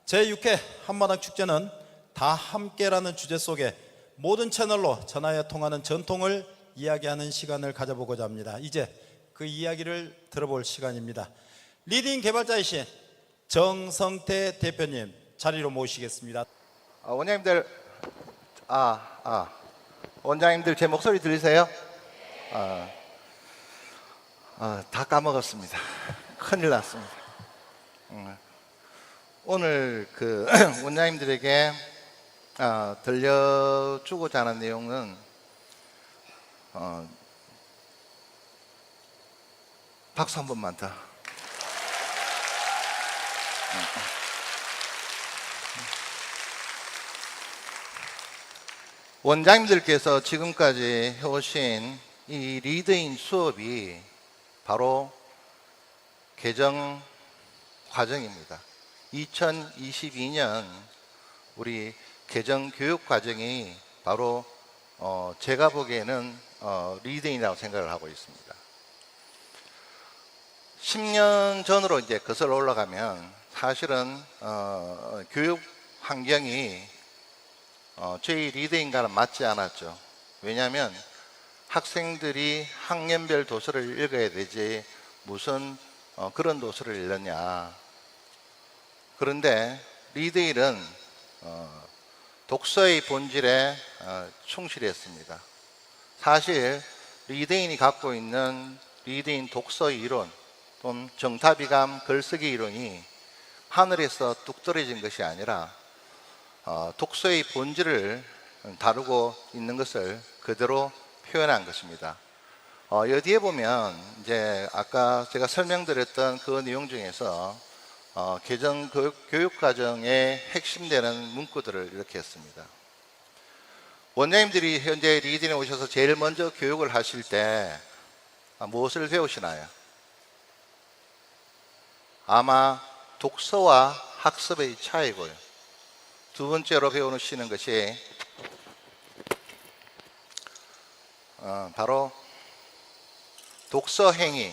제6회 한마당 축제는 다 함께라는 주제 속에 모든 채널로 전화에 통하는 전통을 이야기하는 시간을 가져보고자 합니다. 이제 그 이야기를 들어볼 시간입니다. 리딩 개발자이신 정성태 대표님 자리로 모시겠습니다. 원장님들, 원장님들 제 목소리 들리세요? 다 까먹었습니다. 큰일 났습니다. 오늘 그 원장님들에게 들려주고자 하는 내용은 박수 한 번만 더. 원장님들께서 지금까지 해오신 이 리드인 수업이 바로 개정 과정입니다. 2022년 우리 개정 교육 과정이 바로 제가 보기에는 리드인이라고 생각을 하고 있습니다. 10년 전으로 이제 거슬러 올라가면 사실은 교육 환경이 저희 리드인과는 맞지 않았죠. 왜냐하면 학생들이 학년별 도서를 읽어야 되지 무슨 그런 도서를 읽느냐. 그런데 리드인은 독서의 본질에 충실했습니다. 사실 리드인이 갖고 있는 리드인 독서 이론 또는 정타비감 글쓰기 이론이 하늘에서 뚝 떨어진 것이 아니라 독서의 본질을 다루고 있는 것을 그대로 표현한 것입니다. 여기에 보면 이제 아까 제가 설명드렸던 그 내용 중에서 개정 교육 과정의 핵심되는 문구들을 이렇게 했습니다. 원장님들이 현재 리딩에 오셔서 제일 먼저 교육을 하실 때 무엇을 배우시나요? 아마 독서와 학습의 차이고요. 두 번째로 배우시는 것이 바로 독서 행위,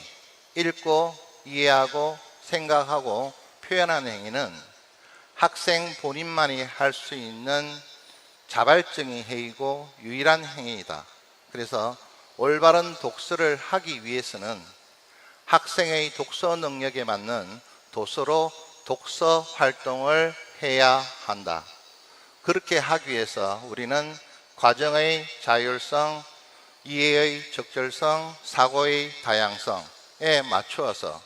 읽고 이해하고 생각하고 표현하는 행위는 학생 본인만이 할 수 있는 자발적인 행위고 유일한 행위이다. 그래서 올바른 독서를 하기 위해서는 학생의 독서 능력에 맞는 도서로 독서 활동을 해야 한다. 그렇게 하기 위해서 우리는 과정의 자율성, 이해의 적절성, 사고의 다양성에 맞추어서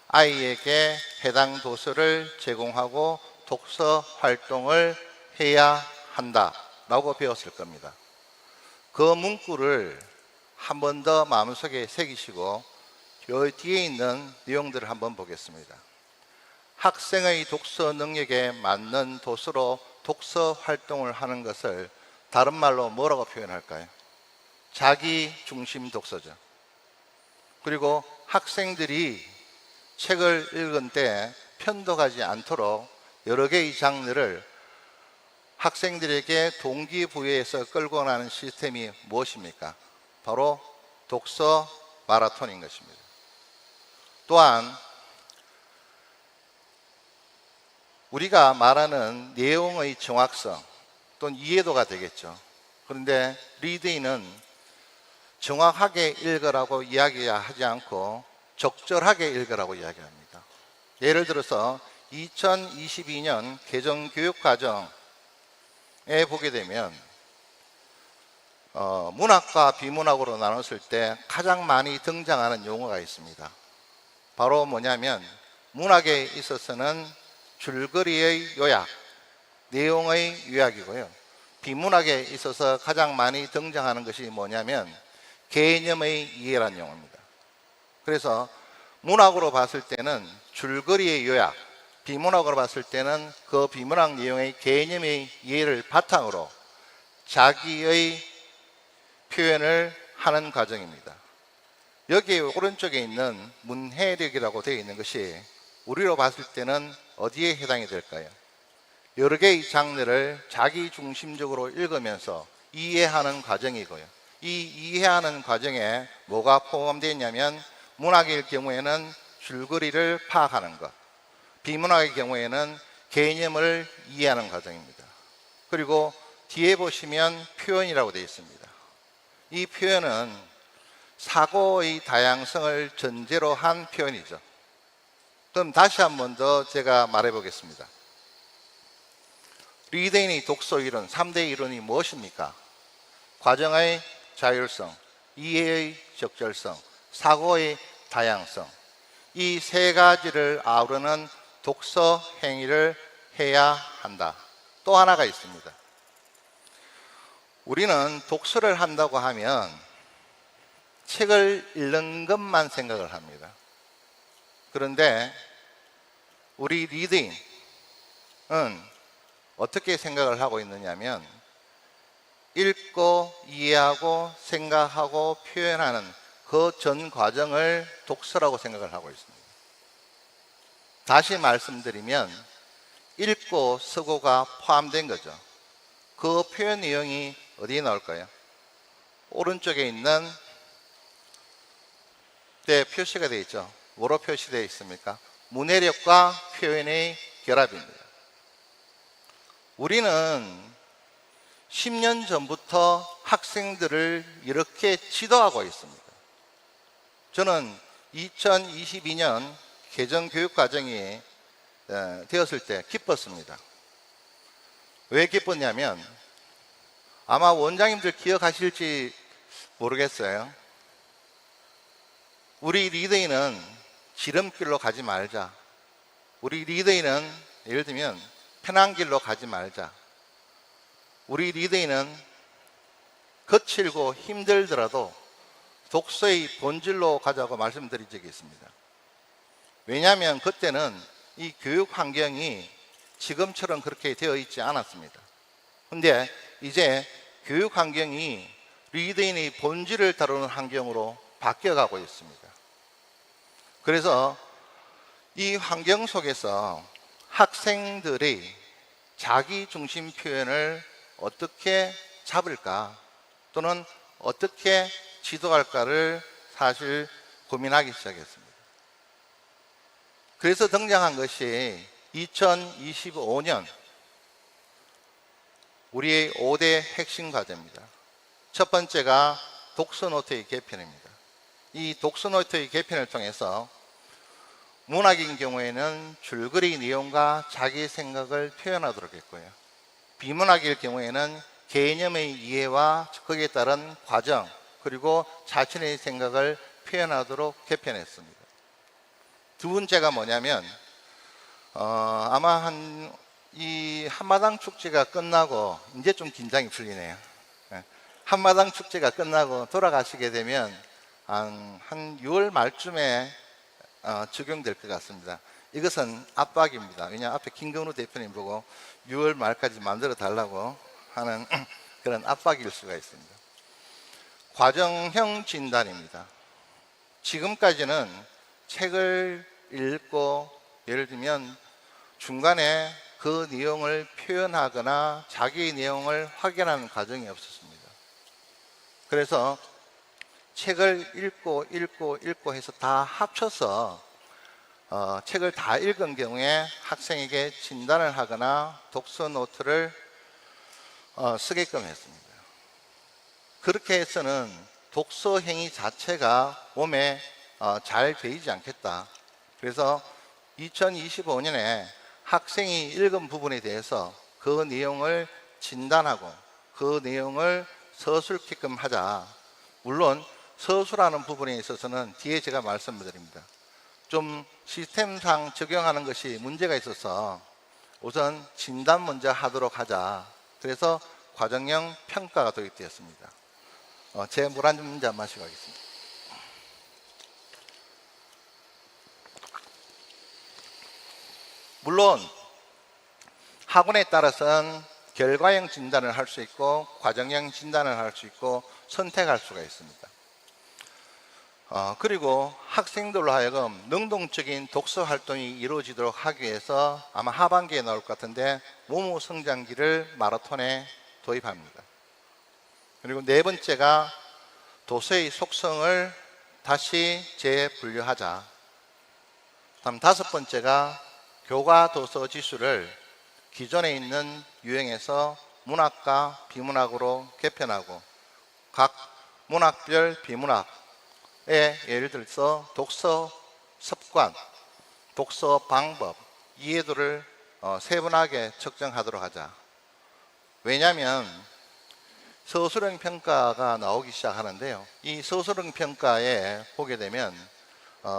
아이에게 해당 도서를 제공하고 독서 활동을 해야 한다라고 배웠을 겁니다. 그 문구를 한 번 더 마음속에 새기시고 요 뒤에 있는 내용들을 한번 보겠습니다. 학생의 독서 능력에 맞는 도서로 독서 활동을 하는 것을 다른 말로 뭐라고 표현할까요? 자기 중심 독서죠. 그리고 학생들이 책을 읽은 때 편독하지 않도록 여러 개의 장르를 학생들에게 동기부여해서 끌고 가는 시스템이 무엇입니까? 바로 독서 마라톤인 것입니다. 또한 우리가 말하는 내용의 정확성 또는 이해도가 되겠죠. 그런데 리드인은 정확하게 읽으라고 이야기하지 않고 적절하게 읽으라고 이야기합니다. 예를 들어서 2022년 개정 교육 과정에 보게 되면 문학과 비문학으로 나눴을 때 가장 많이 등장하는 용어가 있습니다. 바로 뭐냐면 문학에 있어서는 줄거리의 요약, 내용의 요약이고요. 비문학에 있어서 가장 많이 등장하는 것이 뭐냐면 개념의 이해라는 용어입니다. 그래서 문학으로 봤을 때는 줄거리의 요약, 비문학으로 봤을 때는 그 비문학 내용의 개념의 이해를 바탕으로 자기의 표현을 하는 과정입니다. 여기 오른쪽에 있는 문해력이라고 되어 있는 것이 우리로 봤을 때는 어디에 해당이 될까요? 여러 개의 장르를 자기 중심적으로 읽으면서 이해하는 과정이고요. 이 이해하는 과정에 뭐가 포함되어 있냐면 문학일 경우에는 줄거리를 파악하는 것, 비문학의 경우에는 개념을 이해하는 과정입니다. 그리고 뒤에 보시면 표현이라고 되어 있습니다. 이 표현은 사고의 다양성을 전제로 한 표현이죠. 그럼 다시 한 번 더 제가 말해 보겠습니다. 리드인의 독서 이론, 3대 이론이 무엇입니까? 과정의 자율성, 이해의 적절성, 사고의 다양성, 이 세 가지를 아우르는 독서 행위를 해야 한다. 또 하나가 있습니다. 우리는 독서를 한다고 하면 책을 읽는 것만 생각을 합니다. 그런데 우리 리드인은 어떻게 생각을 하고 있느냐면 읽고 이해하고 생각하고 표현하는 그 전 과정을 독서라고 생각을 하고 있습니다. 다시 말씀드리면 읽고 쓰고가 포함된 거죠. 그 표현 내용이 어디에 나올까요? 오른쪽에 있는 때 표시가 되어 있죠. 뭐로 표시되어 있습니까? 문해력과 표현의 결합입니다. 우리는 10년 전부터 학생들을 이렇게 지도하고 있습니다. 저는 2022년 개정교육과정이 되었을 때 기뻤습니다. 왜 기뻤냐면 아마 원장님들 기억하실지 모르겠어요. 우리 리더인은 지름길로 가지 말자. 우리 리더인은 예를 들면 편한 길로 가지 말자. 우리 리더인은 거칠고 힘들더라도 독서의 본질로 가자고 말씀드린 적이 있습니다. 왜냐하면 그때는 이 교육 환경이 지금처럼 그렇게 되어 있지 않았습니다. 근데 이제 교육 환경이 리더인의 본질을 다루는 환경으로 바뀌어가고 있습니다. 그래서 이 환경 속에서 학생들이 자기 중심 표현을 어떻게 잡을까 또는 어떻게 지도할까를 사실 고민하기 시작했습니다. 그래서 등장한 것이 2025년 우리의 5대 핵심 과제입니다. 첫 번째가 독서노트의 개편입니다. 이 독서노트의 개편을 통해서 문학인 경우에는 줄거리 내용과 자기 생각을 표현하도록 했고요. 비문학일 경우에는 개념의 이해와 거기에 따른 과정 그리고 자신의 생각을 표현하도록 개편했습니다. 두 번째가 뭐냐면 아마 이 한마당 축제가 끝나고 이제 좀 긴장이 풀리네요. 한마당 축제가 끝나고 돌아가시게 되면 한 6월 말쯤에 적용될 것 같습니다. 이것은 압박입니다. 왜냐하면 앞에 김건우 대표님 보고 6월 말까지 만들어 달라고 하는 그런 압박일 수가 있습니다. 과정형 진단입니다. 지금까지는 책을 읽고 예를 들면 중간에 그 내용을 표현하거나 자기 내용을 확인하는 과정이 없었습니다. 그래서 책을 읽고 해서 다 합쳐서 책을 다 읽은 경우에 학생에게 진단을 하거나 독서 노트를 쓰게끔 했습니다. 그렇게 해서는 독서 행위 자체가 몸에 잘 배이지 않겠다. 그래서 2025년에 학생이 읽은 부분에 대해서 그 내용을 진단하고 그 내용을 서술게끔 하자. 물론 서술하는 부분에 있어서는 뒤에 제가 말씀드립니다. 좀 시스템상 적용하는 것이 문제가 있어서 우선 진단 먼저 하도록 하자. 그래서 과정형 평가가 도입되었습니다. 제 물 한 잔 마시고 가겠습니다. 물론 학원에 따라서는 결과형 진단을 할 수 있고 과정형 진단을 할 수 있고 선택할 수가 있습니다. 그리고 학생들로 하여금 능동적인 독서 활동이 이루어지도록 하기 위해서 아마 하반기에 나올 것 같은데 모모 성장기를 마라톤에 도입합니다. 그리고 네 번째가 도서의 속성을 다시 재분류하자. 다음 다섯 번째가 교과 도서 지수를 기존에 있는 유형에서 문학과 비문학으로 개편하고 각 문학별 비문학의 예를 들어서 독서 습관, 독서 방법, 이해도를 세분하게 측정하도록 하자. 왜냐하면 서술형 평가가 나오기 시작하는데요. 이 서술형 평가에 보게 되면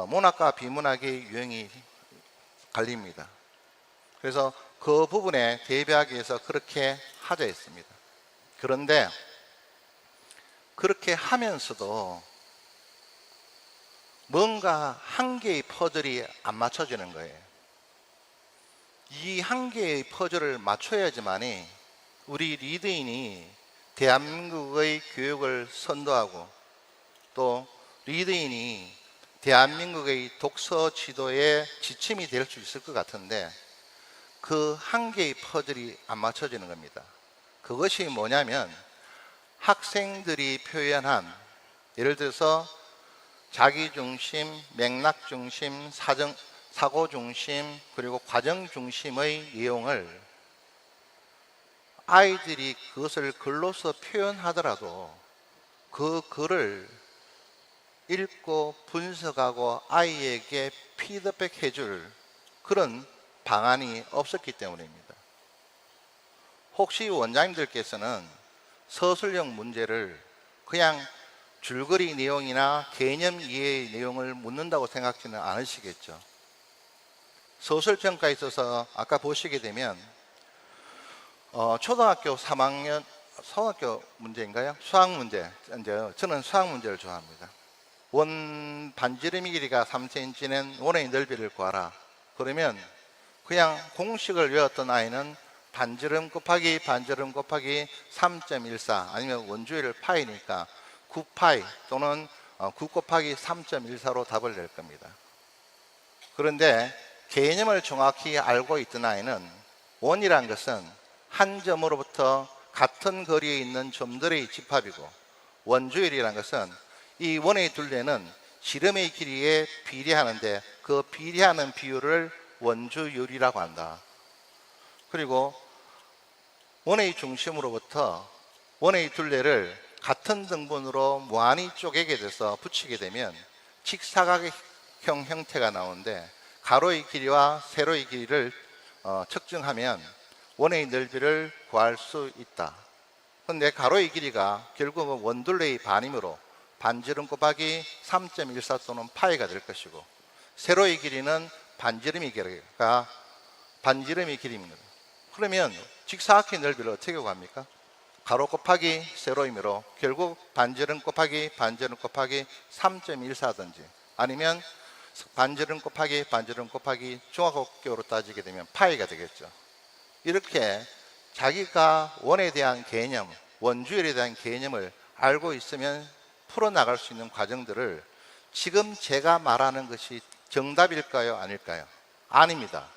문학과 비문학의 유형이 갈립니다. 그래서 그 부분에 대비하기 위해서 그렇게 하자 했습니다. 그런데 그렇게 하면서도 뭔가 한 개의 퍼즐이 안 맞춰지는 거예요. 이 한 개의 퍼즐을 맞춰야지만이 우리 리드인이 대한민국의 교육을 선도하고 또 리드인이 대한민국의 독서 지도의 지침이 될 수 있을 것 같은데 그 한 개의 퍼즐이 안 맞춰지는 겁니다. 그것이 뭐냐면 학생들이 표현한 예를 들어서 자기중심, 맥락중심, 사고중심 그리고 과정중심의 내용을 아이들이 그것을 글로서 표현하더라도 그 글을 읽고 분석하고 아이에게 피드백 해줄 그런 방안이 없었기 때문입니다. 혹시 원장님들께서는 서술형 문제를 그냥 줄거리 내용이나 개념 이해의 내용을 묻는다고 생각지는 않으시겠죠. 서술평가에 있어서 아까 보시게 되면 초등학교 3학년 초등학교 문제인가요? 수학 문제. 저는 수학 문제를 좋아합니다. 원 반지름이 길이가 3cm는 원의 넓이를 구하라. 그러면 그냥 공식을 외웠던 아이는 반지름 곱하기 반지름 곱하기 3.14 아니면 원주율 파이니까 9파이 또는 9 곱하기 3.14로 답을 낼 겁니다. 그런데 개념을 정확히 알고 있던 아이는 원이란 것은 한 점으로부터 같은 거리에 있는 점들의 집합이고 원주율이란 것은 이 원의 둘레는 지름의 길이에 비례하는데 그 비례하는 비율을 원주율이라고 한다. 그리고 원의 중심으로부터 원의 둘레를 같은 등분으로 무한히 쪼개게 돼서 붙이게 되면 직사각형 형태가 나오는데 가로의 길이와 세로의 길이를 측정하면 원의 넓이를 구할 수 있다. 그런데 가로의 길이가 결국은 원둘레의 반이므로 반지름 곱하기 3.14 또는 파이가 될 것이고 세로의 길이는 반지름의 길이입니다. 그러면 직사각형 넓이를 어떻게 구합니까? 가로 곱하기 세로이므로 결국 반지름 곱하기 반지름 곱하기 3.14든지 아니면 반지름 곱하기 반지름 곱하기 중학교로 따지게 되면 파이가 되겠죠. 이렇게 자기가 원에 대한 개념, 원주율에 대한 개념을 알고 있으면 풀어나갈 수 있는 과정들을 지금 제가 말하는 것이 정답일까요? 아닐까요? 아닙니다.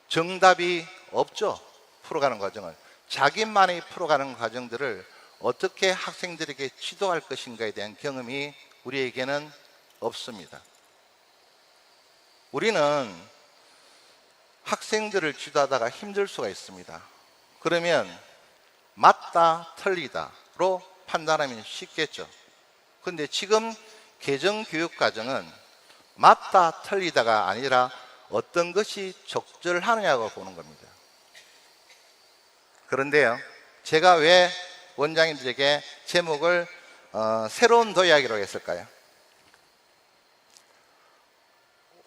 정답이 없죠. 풀어가는 과정을. 자기만이 풀어가는 과정들을 어떻게 학생들에게 지도할 것인가에 대한 경험이 우리에게는 없습니다. 우리는 학생들을 지도하다가 힘들 수가 있습니다. 그러면 맞다, 틀리다로 판단하면 쉽겠죠. 그런데 지금 개정교육과정은 맞다, 틀리다가 아니라 어떤 것이 적절하느냐고 보는 겁니다. 그런데요, 제가 왜 원장님들에게 제목을 새로운 도약이라고 했을까요?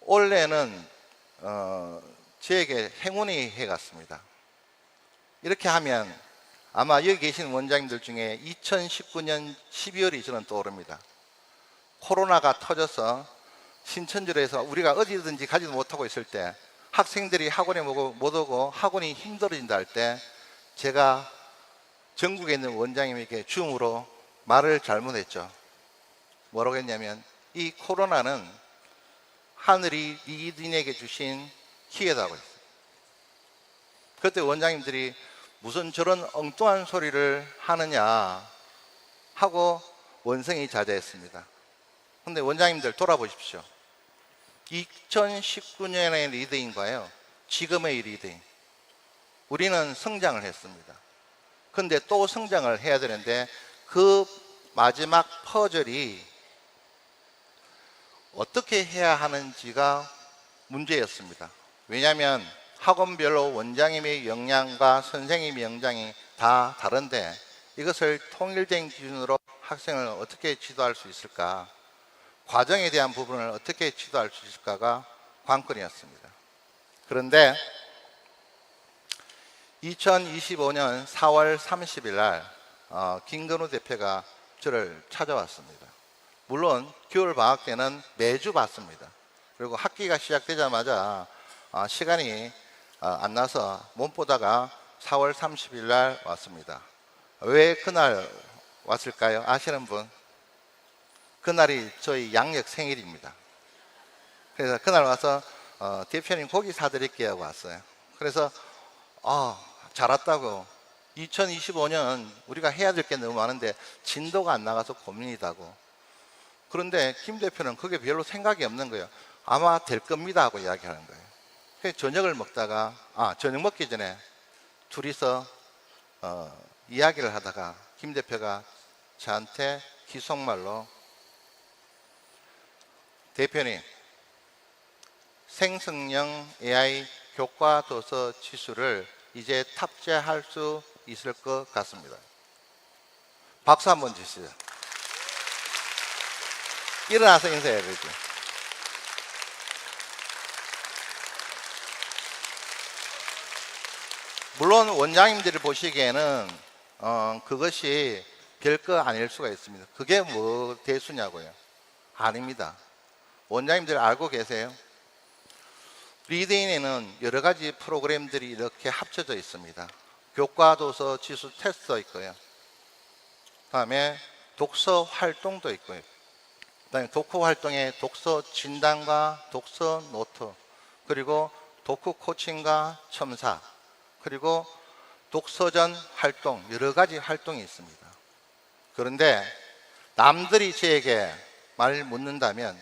올해는 저에게 행운의 해 같습니다. 이렇게 하면 아마 여기 계신 원장님들 중에 2019년 12월이 저는 떠오릅니다. 코로나가 터져서 신천지로에서 우리가 어디든지 가지도 못하고 있을 때 학생들이 학원에 못 오고 학원이 힘들어진다 할 때 제가 전국에 있는 원장님에게 줌으로 말을 잘못했죠. 뭐라고 했냐면 이 코로나는 하늘이 리드인에게 주신 기회다고 했어요. 그때 원장님들이 무슨 저런 엉뚱한 소리를 하느냐 하고 원성이 자제했습니다. 그런데 원장님들 돌아보십시오. 2019년의 리드인과요 지금의 리드인 우리는 성장을 했습니다. 근데 또 성장을 해야 되는데 그 마지막 퍼즐이 어떻게 해야 하는지가 문제였습니다. 왜냐하면 학원별로 원장님의 역량과 선생님의 역량이 다 다른데 이것을 통일된 기준으로 학생을 어떻게 지도할 수 있을까, 과정에 대한 부분을 어떻게 지도할 수 있을까가 관건이었습니다. 그런데 2025년 4월 30일 날 김건우 대표가 저를 찾아왔습니다. 물론 겨울 방학 때는 매주 봤습니다. 그리고 학기가 시작되자마자 시간이 안 나서 못 보다가 4월 30일 날 왔습니다. 왜 그날 왔을까요? 아시는 분? 그날이 저희 양력 생일입니다. 그래서 그날 와서 대표님 고기 사드릴게요 하고 왔어요. 그래서 잘 왔다고, 2025년 우리가 해야 될 게 너무 많은데 진도가 안 나가서 고민이다고. 그런데 김 대표는 그게 별로 생각이 없는 거예요. 아마 될 겁니다 하고 이야기하는 거예요. 그래서 저녁을 먹다가 저녁 먹기 전에 둘이서 이야기를 하다가 김 대표가 저한테 기속말로, 대표님, 생성형 AI 교과 도서 지수를 이제 탑재할 수 있을 것 같습니다. 박수 한번 주시죠. 일어나서 인사해야 되죠. 물론 원장님들이 보시기에는 그것이 별거 아닐 수가 있습니다. 그게 뭐 대수냐고요? 아닙니다. 원장님들 알고 계세요? 리드인에는 여러 가지 프로그램들이 이렇게 합쳐져 있습니다. 교과 도서 지수 테스트도 있고요. 그다음에 독서 활동도 있고요. 그다음에 독후 활동에 독서 진단과 독서 노트, 그리고 독후 코칭과 첨사, 그리고 독서전 활동, 여러 가지 활동이 있습니다. 그런데 남들이 저에게 말을 묻는다면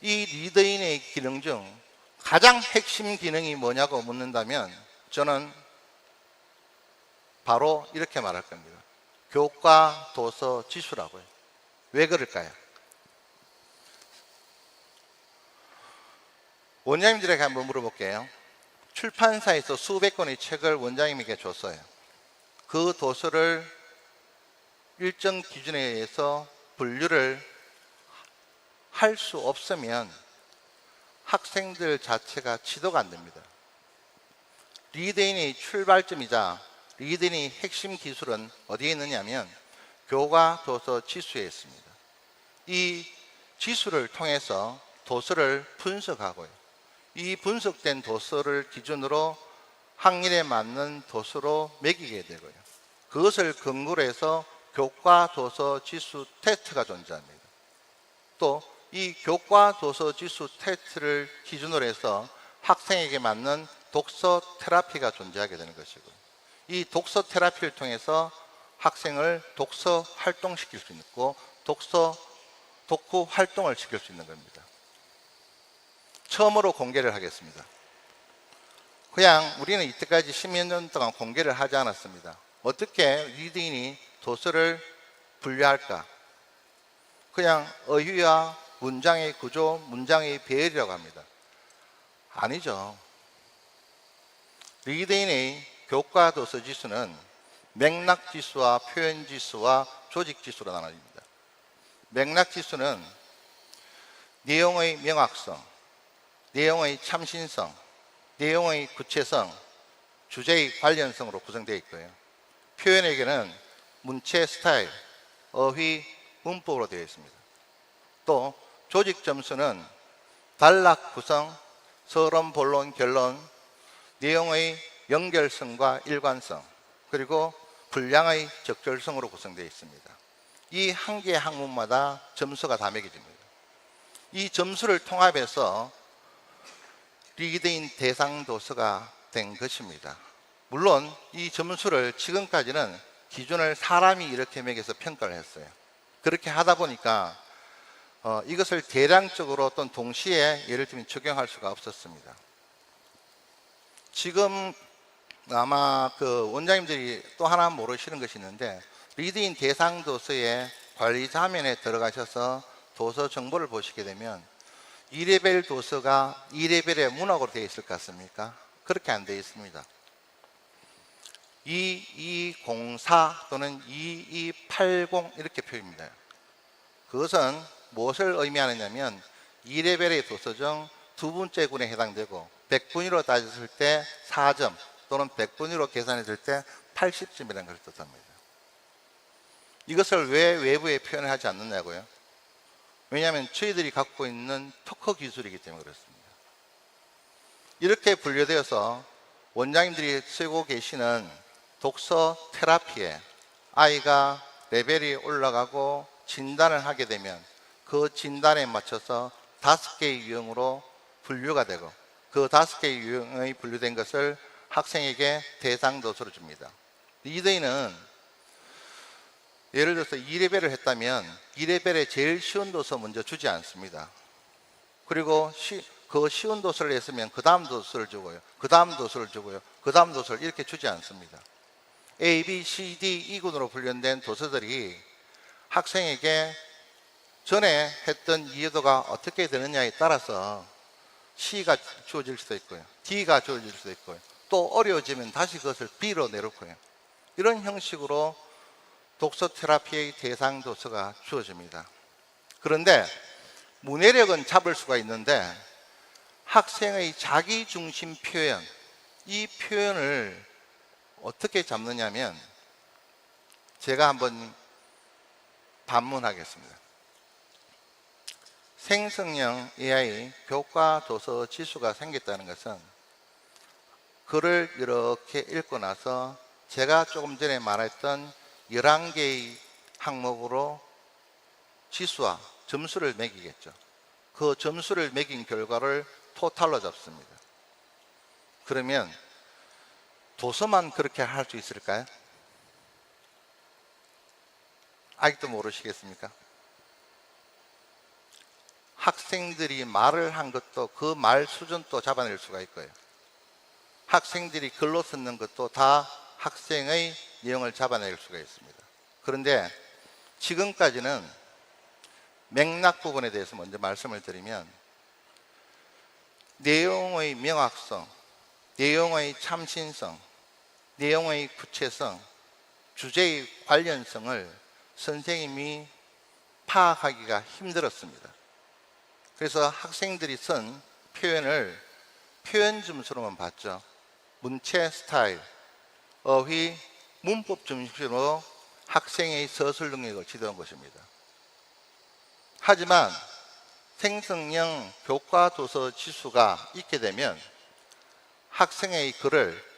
이 리더인의 기능 중 가장 핵심 기능이 뭐냐고 묻는다면 저는 바로 이렇게 말할 겁니다. 교과 도서 지수라고요. 왜 그럴까요? 원장님들에게 한번 물어볼게요. 출판사에서 수백 권의 책을 원장님에게 줬어요. 그 도서를 일정 기준에 의해서 분류를 할 수 없으면 학생들 자체가 지도가 안 됩니다. 리드인의 출발점이자 리드인의 핵심 기술은 어디에 있느냐면 교과 도서 지수에 있습니다. 이 지수를 통해서 도서를 분석하고요. 이 분석된 도서를 기준으로 학년에 맞는 도서로 매기게 되고요. 그것을 근거로 해서 교과 도서 지수 테스트가 존재합니다. 또 이 교과 도서 지수 테스트를 기준으로 해서 학생에게 맞는 독서 테라피가 존재하게 되는 것이고, 이 독서 테라피를 통해서 학생을 독서 활동시킬 수 있고 독후 활동을 시킬 수 있는 겁니다. 처음으로 공개를 하겠습니다. 그냥 우리는 이때까지 10여 년 동안 공개를 하지 않았습니다. 어떻게 리드인이 도서를 분류할까? 그냥 어휘와 문장의 구조, 문장의 배열이라고 합니다. 아니죠. 리드인의 교과 도서 지수는 맥락 지수와 표현 지수와 조직 지수로 나눠집니다. 맥락 지수는 내용의 명확성, 내용의 참신성, 내용의 구체성, 주제의 관련성으로 구성되어 있고요. 표현에게는 문체 스타일, 어휘, 문법으로 되어 있습니다. 또 조직 점수는 단락 구성, 서론, 본론, 결론, 내용의 연결성과 일관성, 그리고 분량의 적절성으로 구성되어 있습니다. 이 한 개의 항목마다 점수가 다 매겨집니다. 이 점수를 통합해서 리드인 대상 도서가 된 것입니다. 물론 이 점수를 지금까지는 기준을 사람이 이렇게 매겨서 평가를 했어요. 그렇게 하다 보니까 이것을 대량적으로 또는 동시에 예를 들면 적용할 수가 없었습니다. 지금 아마 그 원장님들이 또 하나 모르시는 것이 있는데, 리드인 대상 도서의 관리자 화면에 들어가셔서 도서 정보를 보시게 되면 2레벨 도서가 2레벨의 문학으로 되어 있을 것 같습니까? 그렇게 안 되어 있습니다. 2204 또는 2280 이렇게 표입니다. 그것은 무엇을 의미하느냐면 2레벨의 도서 중 두 번째 군에 해당되고 100분위로 따졌을 때 4점 또는 100분위로 계산했을 때 80점이라는 것을 뜻합니다. 이것을 왜 외부에 표현을 하지 않느냐고요? 왜냐하면 저희들이 갖고 있는 특허 기술이기 때문에 그렇습니다. 이렇게 분류되어서 원장님들이 쓰고 계시는 독서 테라피에 아이가 레벨이 올라가고 진단을 하게 되면 그 진단에 맞춰서 5개의 유형으로 분류가 되고, 그 5개의 유형의 분류된 것을 학생에게 대상 도서를 줍니다. 리더인은 예를 들어서 2레벨을 했다면 2레벨의 제일 쉬운 도서 먼저 주지 않습니다. 그리고 그 쉬운 도서를 했으면 그 다음 도서를 주고요, 그 다음 도서를 주고요, 그 다음 도서를 이렇게 주지 않습니다. A, B, C, D, E군으로 분류된 도서들이 학생에게 전에 했던 이해도가 어떻게 되느냐에 따라서 C가 주어질 수도 있고요, D가 주어질 수도 있고요, 또 어려워지면 다시 그것을 B로 내놓고요. 이런 형식으로 독서 테라피의 대상 도서가 주어집니다. 그런데 문해력은 잡을 수가 있는데 학생의 자기 중심 표현, 이 표현을 어떻게 잡느냐면 제가 한번 반문하겠습니다. 생성형 AI 교과 도서 지수가 생겼다는 것은 글을 이렇게 읽고 나서 제가 조금 전에 말했던 11개의 항목으로 지수와 점수를 매기겠죠. 그 점수를 매긴 결과를 토탈로 잡습니다. 그러면 도서만 그렇게 할 수 있을까요? 아직도 모르시겠습니까? 학생들이 말을 한 것도 그 말 수준도 잡아낼 수가 있고요, 학생들이 글로 쓰는 것도 다 학생의 내용을 잡아낼 수가 있습니다. 그런데 지금까지는 맥락 부분에 대해서 먼저 말씀을 드리면, 내용의 명확성, 내용의 참신성, 내용의 구체성, 주제의 관련성을 선생님이 파악하기가 힘들었습니다. 그래서 학생들이 쓴 표현을 표현 점수로만 봤죠. 문체 스타일, 어휘, 문법 중심으로 학생의 서술 능력을 지도한 것입니다. 하지만 생성형 교과 도서 지수가 있게 되면 학생의 글을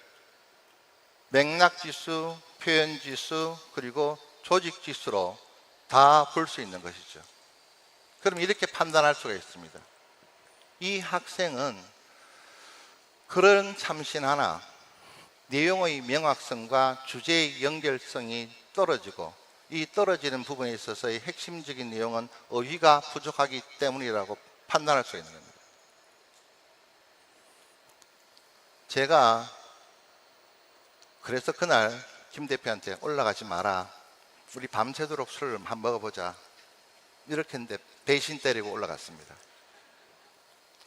맥락 지수, 표현 지수, 그리고 조직 지수로 다 볼 수 있는 것이죠. 그럼 이렇게 판단할 수가 있습니다. 이 학생은 글은 참신하나 내용의 명확성과 주제의 연결성이 떨어지고, 이 떨어지는 부분에 있어서의 핵심적인 내용은 어휘가 부족하기 때문이라고 판단할 수 있는 겁니다. 제가 그래서 그날 김 대표한테 올라가지 마라, 우리 밤새도록 술을 한번 먹어보자, 이렇게 했는데 배신 때리고 올라갔습니다.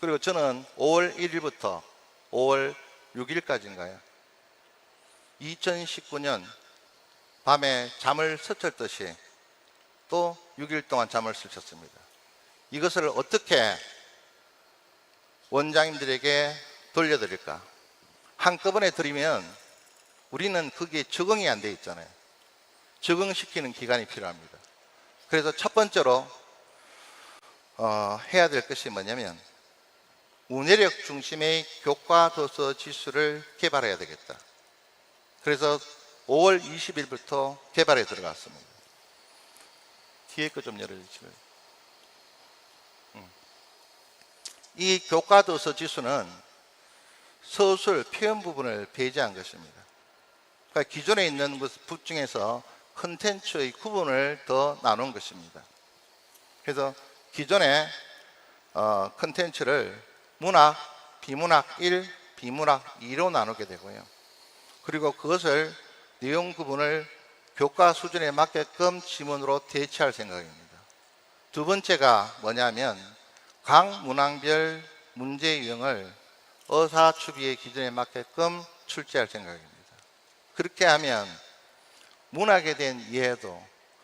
그리고 저는 5월 1일부터 5월 6일까지인가요? 2019년 밤에 잠을 스쳤듯이 또 6일 동안 잠을 스쳤습니다. 이것을 어떻게 원장님들에게 돌려드릴까? 한꺼번에 드리면 우리는 그게 적응이 안 돼 있잖아요. 적응시키는 기간이 필요합니다. 그래서 첫 번째로 해야 될 것이 뭐냐면 문해력 중심의 교과 도서 지수를 개발해야 되겠다. 그래서 5월 20일부터 개발에 들어갔습니다. 뒤에 거 좀 열어주시고요. 이 교과 도서 지수는 서술 표현 부분을 배제한 것입니다. 그러니까 기존에 있는 것 중에서 컨텐츠의 구분을 더 나눈 것입니다. 그래서 기존에 컨텐츠를 문학, 비문학 1, 비문학 2로 나누게 되고요, 그리고 그것을 내용 구분을 교과 수준에 맞게끔 지문으로 대체할 생각입니다. 두 번째가 뭐냐면 각 문항별 문제 유형을 의사추비의 기준에 맞게끔 출제할 생각입니다. 그렇게 하면 문학에 대한 이해도,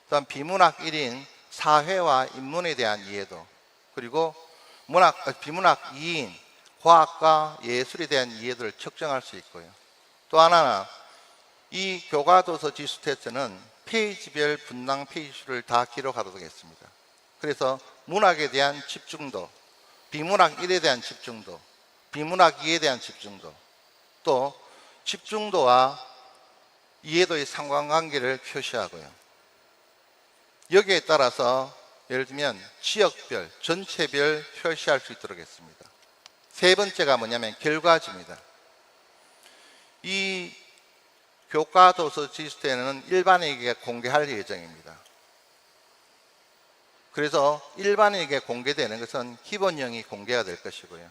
또한 비문학 1인 사회와 인문에 대한 이해도, 그리고 비문학 2인 과학과 예술에 대한 이해도를 측정할 수 있고요. 또 하나는 이 교과도서 지수 테스트는 페이지별 분당 페이지 수를 다 기록하도록 했습니다. 그래서 문학에 대한 집중도, 비문학 1에 대한 집중도, 비문학 2에 대한 집중도, 또 집중도와 이해도의 상관관계를 표시하고요. 여기에 따라서 예를 들면 지역별, 전체별 표시할 수 있도록 했습니다. 세 번째가 뭐냐면 결과지입니다. 이 교과도서 지수 때는 일반인에게 공개할 예정입니다. 그래서 일반인에게 공개되는 것은 기본형이 공개가 될 것이고요.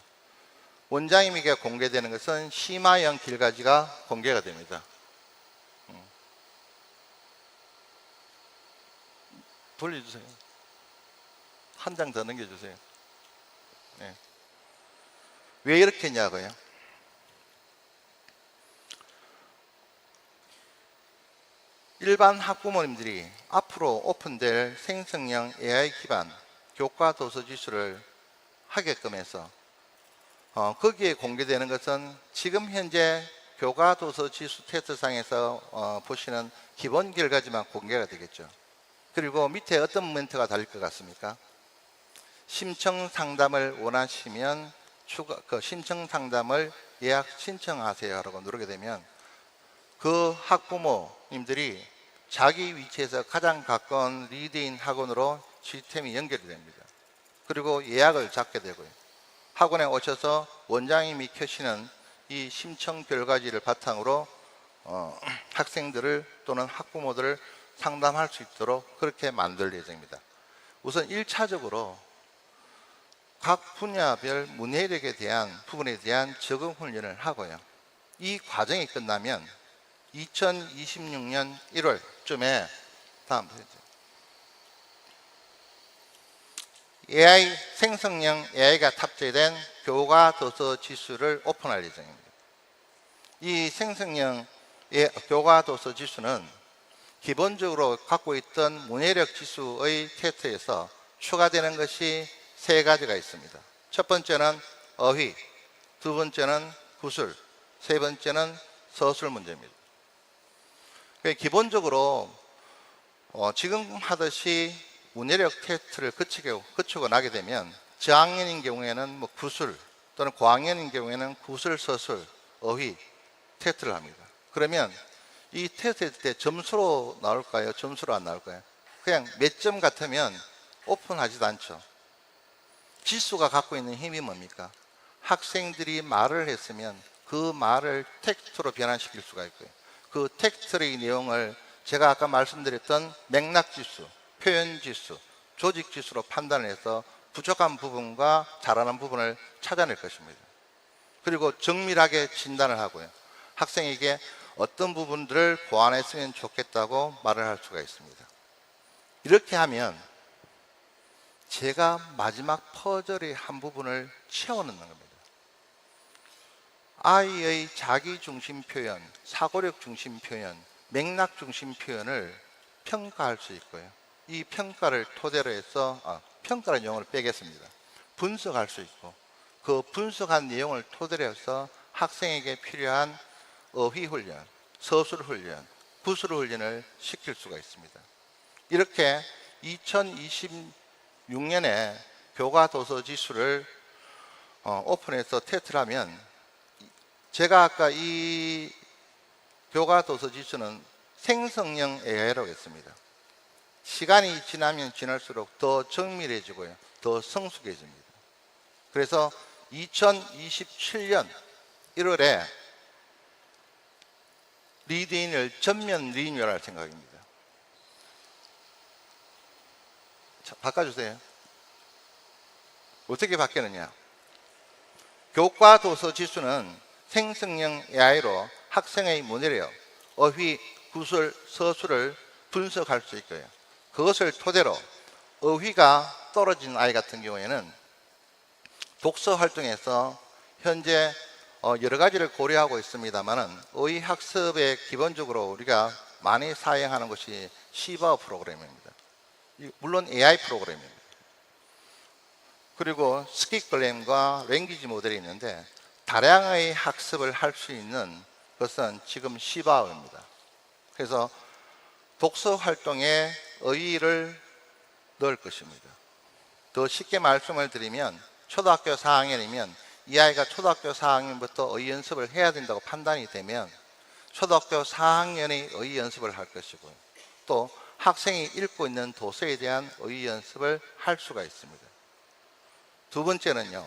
원장님에게 공개되는 것은 심화형 결과지가 공개가 됩니다. 돌려주세요. 한 장 더 넘겨주세요. 네. 왜 이렇게 했냐고요? 일반 학부모님들이 앞으로 오픈될 생성형 AI 기반 교과 도서 지수를 하게끔 해서 거기에 공개되는 것은 지금 현재 교과 도서 지수 테스트상에서 보시는 기본 결과지만 공개가 되겠죠. 그리고 밑에 어떤 멘트가 달릴 것 같습니까? 심청 상담을 원하시면 신청 상담을 예약 신청하세요 라고 누르게 되면 그 학부모님들이 자기 위치에서 가장 가까운 리드인 학원으로 시스템이 연결이 됩니다. 그리고 예약을 잡게 되고요. 학원에 오셔서 원장님이 켜시는 이 심청 결과지를 바탕으로 학생들을 또는 학부모들을 상담할 수 있도록 그렇게 만들 예정입니다. 우선 1차적으로 각 분야별 문해력에 대한 부분에 대한 적응 훈련을 하고요. 이 과정이 끝나면 2026년 1월쯤에 다음 AI 생성형 AI가 탑재된 교과 도서 지수를 오픈할 예정입니다. 이 생성형 교과 도서 지수는 기본적으로 갖고 있던 문해력 지수의 테스트에서 추가되는 것이 세 가지가 있습니다. 첫 번째는 어휘, 두 번째는 구술, 세 번째는 서술 문제입니다. 기본적으로 지금 하듯이 문해력 테스트를 거치고 나게 되면 저학년인 경우에는 뭐 구술 또는 고학년인 경우에는 구술, 서술, 어휘 테스트를 합니다. 그러면 이 테스트 했을 때 점수로 나올까요? 점수로 안 나올까요? 그냥 몇 점 같으면 오픈하지도 않죠. 지수가 갖고 있는 힘이 뭡니까? 학생들이 말을 했으면 그 말을 텍스트로 변환시킬 수가 있고요. 그 텍스트의 내용을 제가 아까 말씀드렸던 맥락지수, 표현지수, 조직지수로 판단을 해서 부족한 부분과 잘하는 부분을 찾아낼 것입니다. 그리고 정밀하게 진단을 하고요. 학생에게 어떤 부분들을 보완했으면 좋겠다고 말을 할 수가 있습니다. 이렇게 하면 제가 마지막 퍼즐의 한 부분을 채워넣는 겁니다. 아이의 자기중심 표현, 사고력 중심 표현, 맥락 중심 표현을 평가할 수 있고요. 이 평가를 토대로 해서 평가라는 용어를 빼겠습니다. 분석할 수 있고 그 분석한 내용을 토대로 해서 학생에게 필요한 어휘 훈련, 서술 훈련, 구술 훈련을 시킬 수가 있습니다. 이렇게 2026년에 교과 도서 지수를 오픈해서 테스트를 하면 제가 아까 이 교과 도서 지수는 생성형 AI라고 했습니다. 시간이 지나면 지날수록 더 정밀해지고요. 더 성숙해집니다. 그래서 2027년 1월에 리드인을 전면 리뉴얼할 생각입니다. 자, 바꿔주세요. 어떻게 바뀌느냐? 교과 도서 지수는 생성형 AI로 학생의 문해력, 어휘, 구술, 서술을 분석할 수 있고요. 그것을 토대로 어휘가 떨어진 아이 같은 경우에는 독서 활동에서 현재 여러 가지를 고려하고 있습니다만은 어휘 학습에 기본적으로 우리가 많이 사용하는 것이 시바 프로그램입니다. 물론 AI 프로그램입니다. 그리고 스키클램과 랭귀지 모델이 있는데 다량의 학습을 할 수 있는 것은 지금 시바어입니다. 그래서 독서 활동에 어휘를 넣을 것입니다. 더 쉽게 말씀을 드리면 초등학교 4학년이면 이 아이가 초등학교 4학년부터 어휘 연습을 해야 된다고 판단이 되면 초등학교 4학년의 어휘 연습을 할 것이고요. 또 학생이 읽고 있는 도서에 대한 어휘 연습을 할 수가 있습니다. 두 번째는요,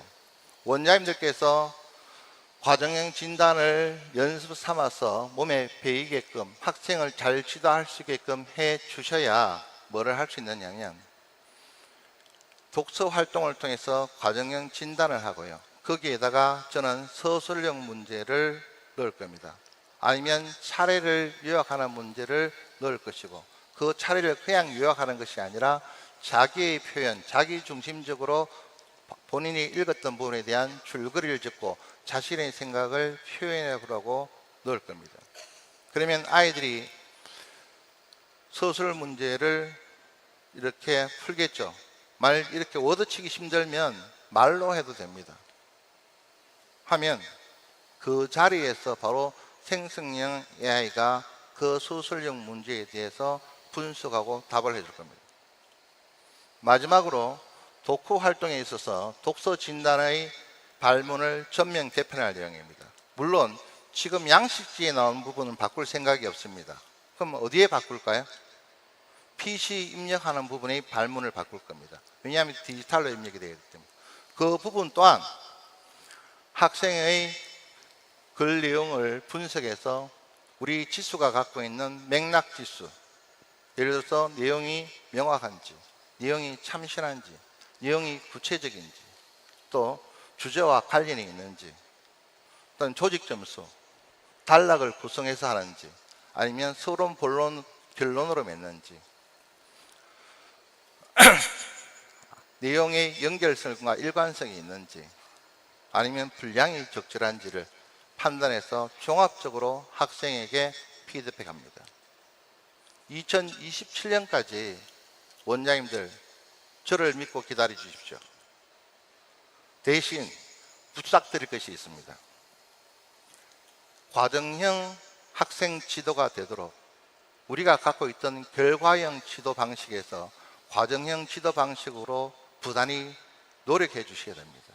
원장님들께서 과정형 진단을 연습 삼아서 몸에 배이게끔 학생을 잘 지도할 수 있게끔 해 주셔야 뭐를 할 수 있느냐면 독서 활동을 통해서 과정형 진단을 하고요. 거기에다가 저는 서술형 문제를 넣을 겁니다. 아니면 차례를 요약하는 문제를 넣을 것이고, 그 차례를 그냥 요약하는 것이 아니라 자기의 표현, 자기 중심적으로 본인이 읽었던 부분에 대한 줄거리를 짓고 자신의 생각을 표현해 보라고 넣을 겁니다. 그러면 아이들이 서술 문제를 이렇게 풀겠죠. 이렇게 워드치기 힘들면 말로 해도 됩니다. 하면 그 자리에서 바로 생성형 AI가 그 서술형 문제에 대해서 분석하고 답을 해줄 겁니다. 마지막으로 독후 활동에 있어서 독서 진단의 발문을 전면 개편할 예정입니다. 물론 지금 양식지에 나온 부분은 바꿀 생각이 없습니다. 그럼 어디에 바꿀까요? PC 입력하는 부분의 발문을 바꿀 겁니다. 왜냐하면 디지털로 입력이 되기 때문에. 그 부분 또한 학생의 글 내용을 분석해서 우리 지수가 갖고 있는 맥락 지수, 예를 들어서 내용이 명확한지, 내용이 참신한지, 내용이 구체적인지, 또 주제와 관련이 있는지, 또는 조직 점수, 단락을 구성해서 하는지, 아니면 서론, 본론, 결론으로 맺는지, 내용의 연결성과 일관성이 있는지, 아니면 분량이 적절한지를 판단해서 종합적으로 학생에게 피드백합니다. 2027년까지 원장님들 저를 믿고 기다려 주십시오. 대신 부탁드릴 것이 있습니다. 과정형 학생 지도가 되도록 우리가 갖고 있던 결과형 지도 방식에서 과정형 지도 방식으로 부단히 노력해 주셔야 됩니다.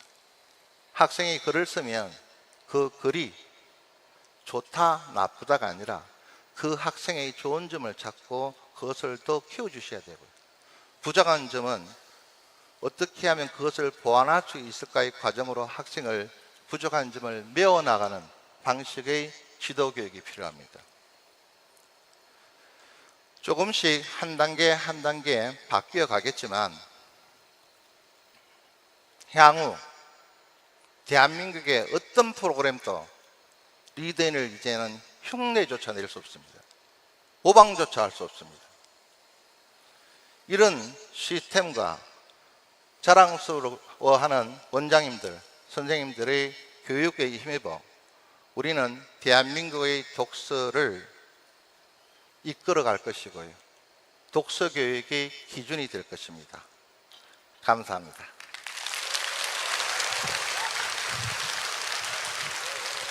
학생이 글을 쓰면 그 글이 좋다 나쁘다가 아니라 그 학생의 좋은 점을 찾고 그것을 더 키워주셔야 되고요. 부족한 점은 어떻게 하면 그것을 보완할 수 있을까의 과정으로 학생을 부족한 점을 메워나가는 방식의 지도교육이 필요합니다. 조금씩 한 단계 한 단계 바뀌어 가겠지만 향후 대한민국의 어떤 프로그램도 리더인을 이제는 흉내조차 낼 수 없습니다. 모방조차 할 수 없습니다. 이런 시스템과 자랑스러워하는 원장님들, 선생님들의 교육에 힘입어 우리는 대한민국의 독서를 이끌어갈 것이고요. 독서 교육의 기준이 될 것입니다. 감사합니다.